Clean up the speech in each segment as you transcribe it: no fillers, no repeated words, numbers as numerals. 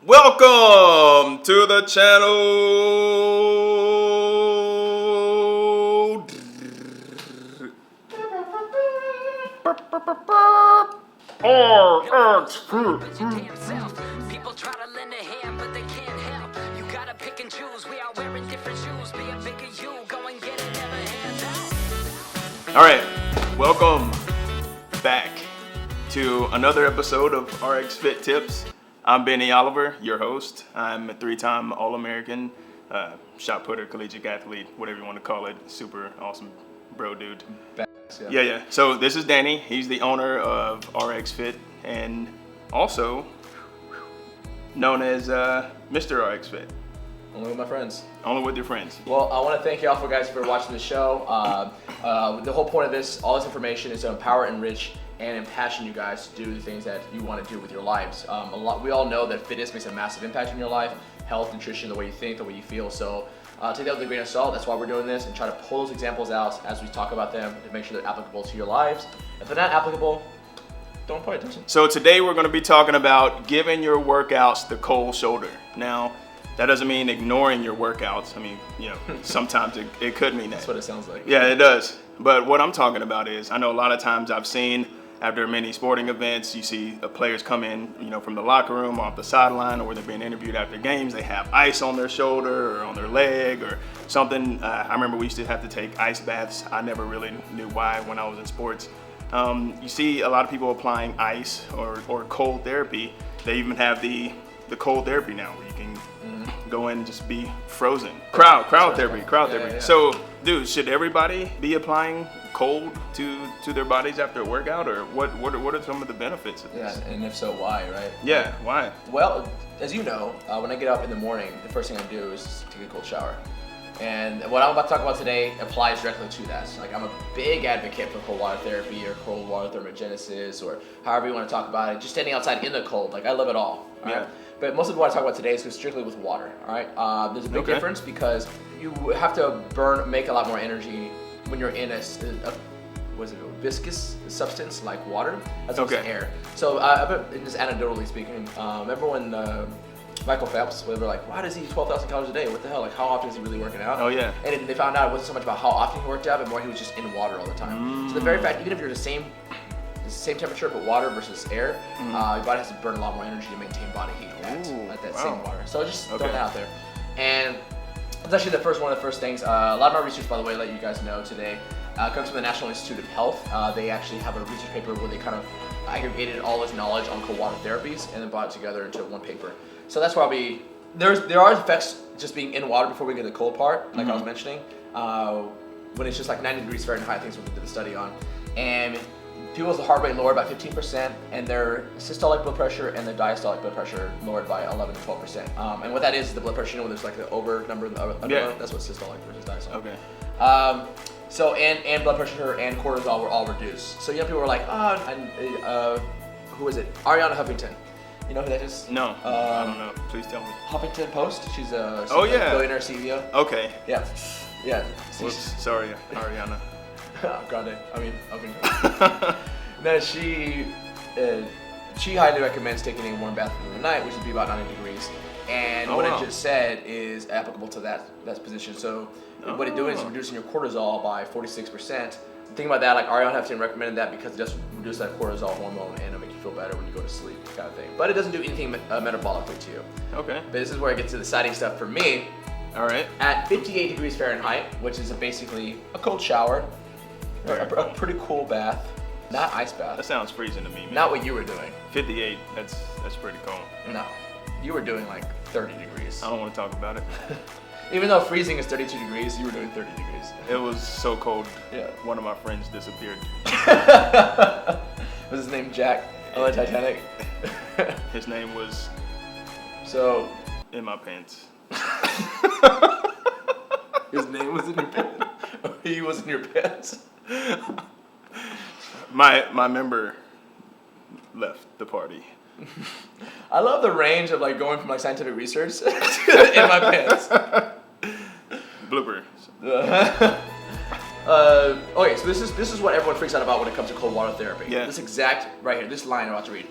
Welcome to the channel. RxFit. People try to lend a hand, but they can't help. You gotta pick and choose. We are wearing different shoes. Be a bigger you. Go and get it, never hands out. All right, welcome back to another episode of RxFit Tips. I'm Benny Oliver, your host. I'm a three-time All-American, shot putter, collegiate athlete, whatever you want to call it. Super awesome bro dude. Yeah. So this is Danny. He's the owner of RxFit and also known as Mr. RxFit. Only with my friends. Only with your friends. Well, I want to thank you all for guys for watching the show. The whole point of this, all this information is to empower, enrich, and impassion you guys to do the things that you want to do with your lives. We all know that fitness makes a massive impact in your life. Health, nutrition, the way you think, the way you feel. So take that with a grain of salt. That's why we're doing this, and try to pull those examples out as we talk about them to make sure they're applicable to your lives. If they're not applicable, don't pay attention. So today we're going to be talking about giving your workouts the cold shoulder. Now, that doesn't mean ignoring your workouts. I mean, sometimes it could mean that. That's what it sounds like. Yeah, it does. But what I'm talking about is, I know a lot of times I've seen after many sporting events, you see players come in, from the locker room, off the sideline, or where they're being interviewed after games. They have ice on their shoulder or on their leg or something. I remember we used to have to take ice baths. I never really knew why when I was in sports. You see a lot of people applying ice or cold therapy. They even have the cold therapy now where you can go in and just be frozen. Crowd therapy. Yeah. So, dude, should everybody be applying cold to their bodies after a workout, or what are some of the benefits of this? Yeah, and if so, why, right? Yeah, why? Well, as you know, when I get up in the morning, the first thing I do is take a cold shower. And what I'm about to talk about today applies directly to that. So, I'm a big advocate for cold water therapy or cold water thermogenesis, or however you want to talk about it. Just standing outside in the cold, I love it all. Right? Yeah. But most of what I talk about today is strictly with water. All right. There's a big difference because you have to make a lot more energy when you're in a viscous substance like water as opposed to air. So just anecdotally speaking, remember when Michael Phelps, they were like, why does he eat 12,000 calories a day? What the hell? How often is he really working out? Oh, yeah. And they found out it wasn't so much about how often he worked out, but more he was just in water all the time. So the very fact, even if you're the same temperature but water versus air, your body has to burn a lot more energy to maintain body heat at that same water. So just throw that out there. And it's actually one of the first things. A lot of my research, by the way, let you guys know today, comes from the National Institute of Health. They actually have a research paper where they kind of aggregated all this knowledge on cold water therapies and then brought it together into one paper. So that's why there are effects just being in water before we get to the cold part, like I was mentioning, when it's just like 90 degrees Fahrenheit, things we did the study on. And people's heart rate lowered by 15%, and their systolic blood pressure and their diastolic blood pressure lowered by 11 to 12%. And what that is the blood pressure, there's like the over number and the under, that's what systolic versus diastolic. Okay. So, and blood pressure and cortisol were all reduced. So, people were like, who is it? Ariana Huffington. You know who that is? No, I don't know. Please tell me. Huffington Post. She's a billionaire CEO. Okay. Yeah. Whoops, sorry, Ariana. Grande. Huffington. No, she highly recommends taking a warm bath in the night, which would be about 90 degrees. And what it just said is applicable to that position. So what it's doing is reducing your cortisol by 46%. Think about that, like Ariana Huffington recommended that because it does reduce that cortisol hormone and it'll make you feel better when you go to sleep, kind of thing. But it doesn't do anything metabolically to you. Okay. But this is where I get to the exciting stuff for me. All right. At 58 degrees Fahrenheit, which is basically a cold shower, a pretty cool bath, not ice bath. That sounds freezing to me, man. Not what you were doing. 58, that's pretty cold. No, you were doing like 30 degrees. I don't want to talk about it. Even though freezing is 32 degrees, you were doing 30 degrees. It was so cold. Yeah. One of my friends disappeared. Was his name Jack on the Titanic? His name was So in my pants. His name was in your pants? Or he was in your pants? My member left the party. I love the range of going from scientific research to in my pants. Blooper. Okay, so this is what everyone freaks out about when it comes to cold water therapy. Yeah. This line I'm about to read.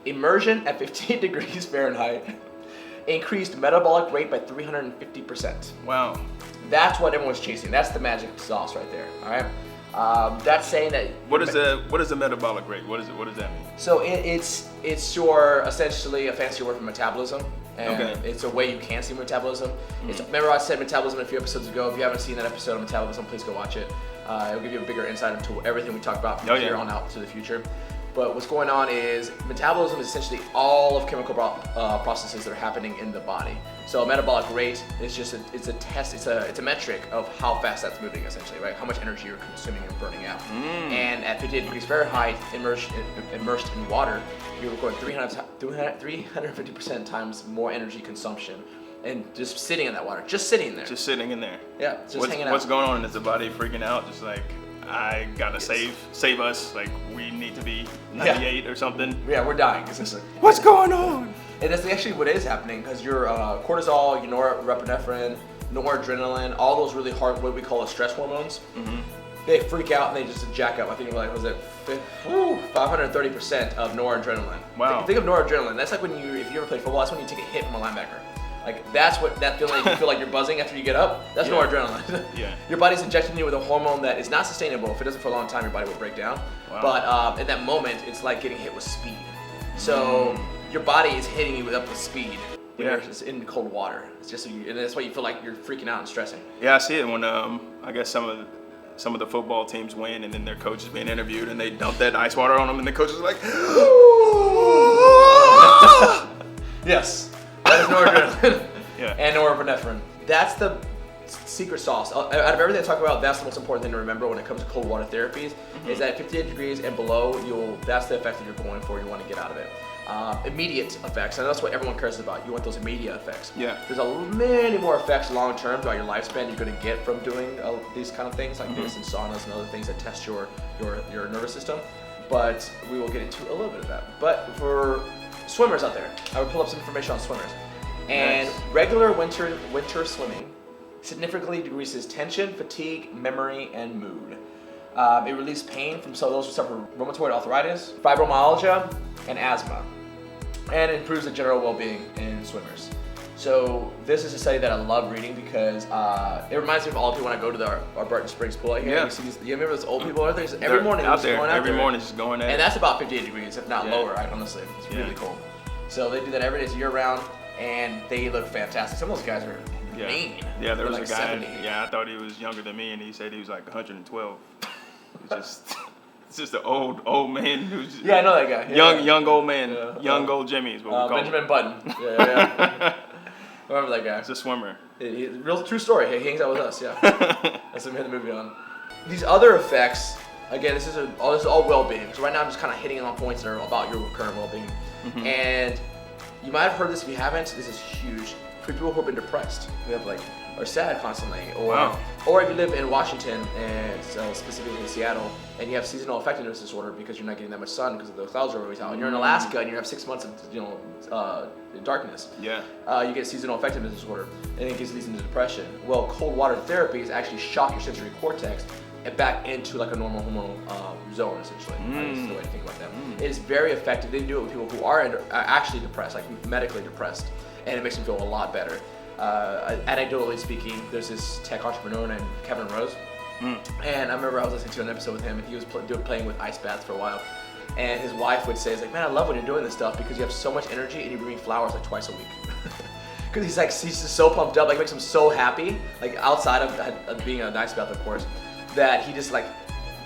Immersion at 15 degrees Fahrenheit increased metabolic rate by 350%. Wow. That's what everyone's chasing. That's the magic sauce right there. All right. That's saying that. What is the metabolic rate? What does that mean? So it's your essentially a fancy word for metabolism, and Okay. it's a way you can see metabolism. Remember I said metabolism a few episodes ago. If you haven't seen that episode of metabolism, please go watch it. It'll give you a bigger insight into everything we talked about from here on out to the future. But what's going on is metabolism is essentially all of chemical processes that are happening in the body. So a metabolic rate is just it's a test, it's a metric of how fast that's moving essentially, right? How much energy you're consuming and burning out. And at 58 degrees Fahrenheit, immersed in water, you're recording 350% times more energy consumption. And just sitting in that water, just sitting there. Just sitting in there. Yeah, just hanging out. What's going on? Is the body freaking out? Just like, I gotta save us. Like, we need to be 98 or something. Yeah, we're dying essentially. What's going on? And that's actually what is happening, because your cortisol, your norepinephrine, noradrenaline, all those really hard, what we call the stress hormones, they freak out and they just jack up. I think like, was it 530% of noradrenaline. Wow. Think of noradrenaline. That's like when if you ever play football, that's when you take a hit from a linebacker. Like that's what that feeling, you feel like you're buzzing after you get up. That's noradrenaline. Yeah. Your body's injecting you with a hormone that is not sustainable. If it doesn't for a long time, your body will break down. Wow. But in that moment, it's like getting hit with speed. So your body is hitting you with speed when you're just in cold water. It's just and that's why you feel like you're freaking out and stressing. Yeah, I see it when I guess some of the football teams win, and then their coach is being interviewed, and they dump that ice water on them, and the coach is like, yes, that is noradrenaline Yeah. and norepinephrine. That's the secret sauce. Out of everything I talk about, that's the most important thing to remember when it comes to cold water therapies, is that at 58 degrees and below, that's the effect that you're going for, you want to get out of it. Immediate effects, and that's what everyone cares about. You want those immediate effects. Yeah. There's many more effects long term throughout your lifespan you're going to get from doing these kind of things like this and saunas and other things that test your nervous system. But we will get into a little bit of that. But for swimmers out there, I would pull up some information on swimmers. And regular winter swimming significantly decreases tension, fatigue, memory, and mood. It relieves pain from those who suffer rheumatoid arthritis, fibromyalgia, and asthma, and improves the general well-being in swimmers. So this is a study that I love reading because it reminds me of all the people when I go to our Barton Springs pool out here. Yeah. You see you remember those old people out there? Every morning out there. going out Every there. morning just going at it. And that's about 58 degrees, if not lower, honestly. It's really cold. So they do that every day, it's year-round, and they look fantastic. Some of those guys are mean. Yeah, there was like a guy. 70. Yeah, I thought he was younger than me, and he said he was like 112. It's just an old man who's just I know that guy. young old man, young old Jimmy is what we call Benjamin him. Button. Yeah. I remember that guy. He's a swimmer. Real true story. He hangs out with us. Yeah. That's what we had the movie on. These other effects, again, this is all well-being. So right now I'm just kind of hitting on points that are about your current well-being. And you might have heard this. If you haven't, this is huge for people who have been depressed. We have are sad constantly, or if you live in Washington and specifically in Seattle, and you have seasonal affectiveness disorder because you're not getting that much sun because of the clouds are always out, and you're in Alaska and you have 6 months of darkness. Yeah. You get seasonal affectiveness disorder, and it leads into depression. Well, cold water therapy is actually shock your sensory cortex and back into like a normal hormonal zone, essentially. That's the way to think about that. It is very effective. They do it with people who are actually depressed, like medically depressed, and it makes them feel a lot better. Anecdotally speaking, there's this tech entrepreneur named Kevin Rose, and I remember I was listening to an episode with him, and he was playing with ice baths for a while, and his wife would say, "It's like, man, I love when you're doing this stuff because you have so much energy and you bring me flowers like twice a week." Because he's just so pumped up, like it makes him so happy, like outside of being a ice bath, of course, that he just like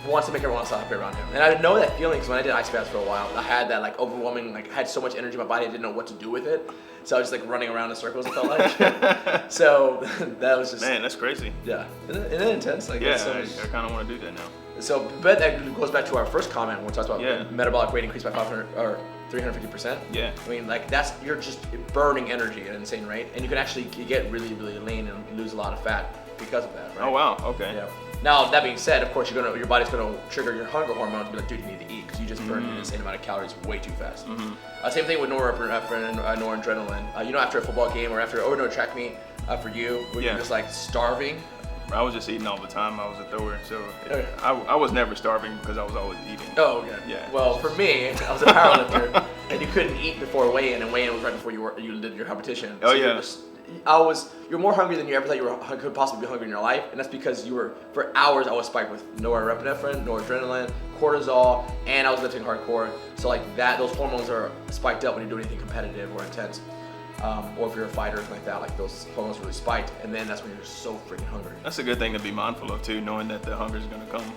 wants to make everyone else happy around him. And I know that feeling because when I did ice baths for a while, I had that like overwhelming, like I had so much energy in my body, I didn't know what to do with it. So I was just like running around in circles, it felt like. So that was just... Man, that's crazy. Yeah. Isn't it intense? Like, Yeah, so I kind of want to do that now. So, but that goes back to our first comment when we talked about metabolic rate increased by 350%. Yeah. I mean, like you're just burning energy at an insane rate, and you can actually get really, really lean and lose a lot of fat because of that, right? Oh wow, okay. Yeah. Now, that being said, of course, your body's going to trigger your hunger hormone to be like, dude, you need to eat because you just burned an insane amount of calories way too fast. Same thing with norepinephrine and noradrenaline. After a football game or no track meet for you, where you're just like starving. I was just eating all the time. I was a thrower, so I was never starving because I was always eating. Oh, okay. Yeah. Well, for me, I was a powerlifter. and you couldn't eat before weigh-in, and weigh-in was right before you did your competition. Oh, So yeah. you're more hungry than you ever thought you could possibly be hungry in your life, and that's because for hours I was spiked with norepinephrine, noradrenaline, cortisol, and I was lifting hardcore. So like those hormones are spiked up when you do anything competitive or intense, or if you're a fighter or something like that. Like those hormones really spiked, and then that's when you're so freaking hungry. That's a good thing to be mindful of too, knowing that the hunger is going to come.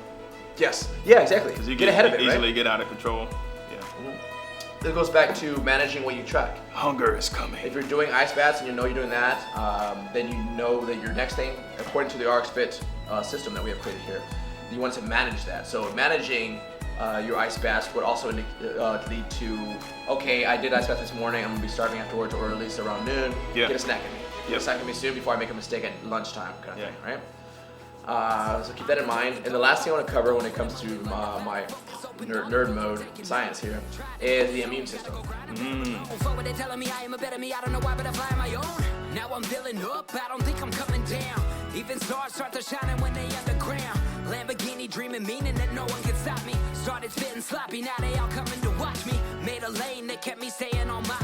Yes. Yeah. Exactly. Because you get ahead of it, easily right? get out of control. Yeah. It goes back to managing what you track. Hunger is coming. If you're doing ice baths and you know you're doing that, then you know that your next thing, according to the RxFit system that we have created here, you want to manage that. So managing your ice baths would also lead to, okay, I did ice bath this morning, I'm going to be starving afterwards, or at least around noon. Yeah. Get a snack in me. Get a snack in me soon before I make a mistake at lunchtime kind of thing, right? So keep that in mind. And the last thing I want to cover when it comes to my nerd mode science here is the immune system. Forward, they're telling me I am a better me. I don't know why, but I fly on my own. Now I'm building up. I don't think I'm coming down. Even stars start to shine when they underground. Lamborghini dreaming, meaning that no one can stop me. Started spitting sloppy, now they all coming to watch me. Made a lane that kept me staying on my